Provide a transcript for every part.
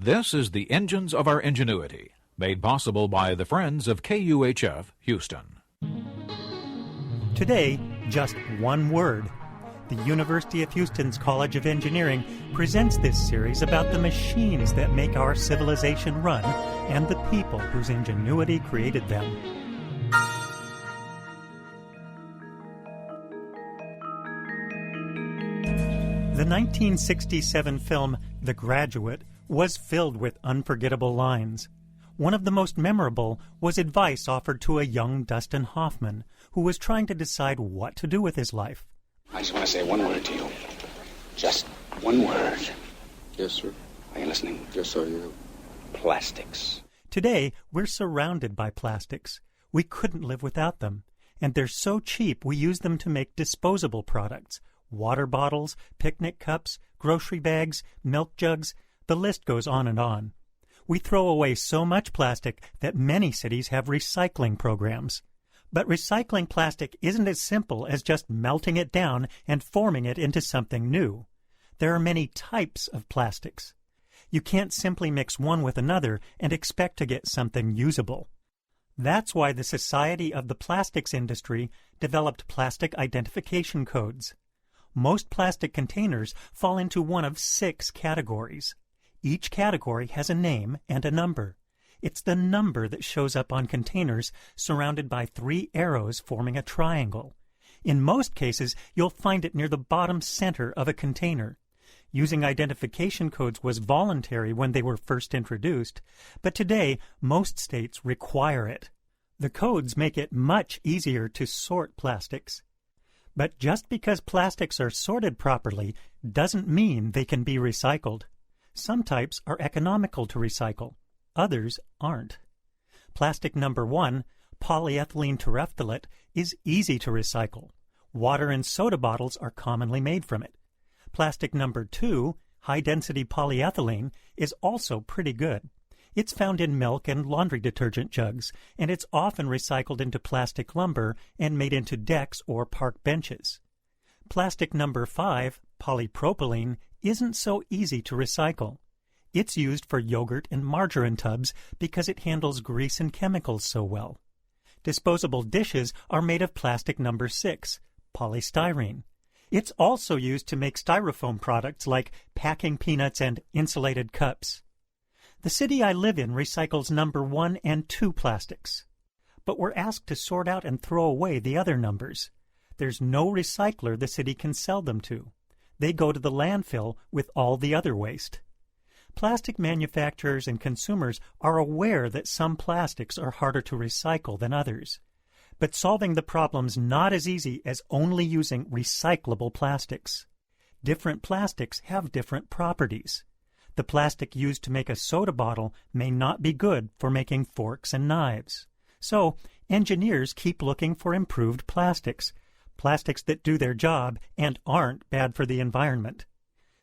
This is the Engines of Our Ingenuity, made possible by the Friends of KUHF Houston. Today, just one word. The University of Houston's College of Engineering presents this series about the machines that make our civilization run and the people whose ingenuity created them. The 1967 film The Graduate was filled with unforgettable lines. One of the most memorable was advice offered to a young Dustin Hoffman who was trying to decide what to do with his life. I just want to say one word to you. Just one word. Yes, sir. Are you listening? Yes, sir, you. Plastics. Today, we're surrounded by plastics. We couldn't live without them. And they're so cheap we use them to make disposable products. Water bottles, picnic cups, grocery bags, milk jugs. The list goes on and on. We throw away so much plastic that many cities have recycling programs. But recycling plastic isn't as simple as just melting it down and forming it into something new. There are many types of plastics. You can't simply mix one with another and expect to get something usable. That's why the Society of the Plastics Industry developed plastic identification codes. Most plastic containers fall into one of 6 categories. Each category has a name and a number. It's the number that shows up on containers surrounded by 3 arrows forming a triangle. In most cases, you'll find it near the bottom center of a container. Using identification codes was voluntary when they were first introduced, but today most states require it. The codes make it much easier to sort plastics. But just because plastics are sorted properly doesn't mean they can be recycled. Some types are economical to recycle. Others aren't. Plastic number 1, polyethylene terephthalate, is easy to recycle. Water and soda bottles are commonly made from it. Plastic number 2, high-density polyethylene, is also pretty good. It's found in milk and laundry detergent jugs, and it's often recycled into plastic lumber and made into decks or park benches. Plastic number 5, polypropylene, isn't so easy to recycle. It's used for yogurt and margarine tubs because it handles grease and chemicals so well. Disposable dishes are made of plastic number 6, polystyrene. It's also used to make styrofoam products like packing peanuts and insulated cups. The city I live in recycles number 1 and 2 plastics. But we're asked to sort out and throw away the other numbers. There's no recycler the city can sell them to. They go to the landfill with all the other waste. Plastic manufacturers and consumers are aware that some plastics are harder to recycle than others. But solving the problem's not as easy as only using recyclable plastics. Different plastics have different properties. The plastic used to make a soda bottle may not be good for making forks and knives. So, engineers keep looking for improved plastics, plastics that do their job and aren't bad for the environment.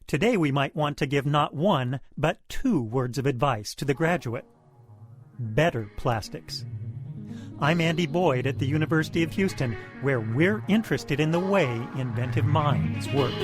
Today we might want to give not 1, but 2 words of advice to the graduate. Better plastics. I'm Andy Boyd at the University of Houston, where we're interested in the way inventive minds work.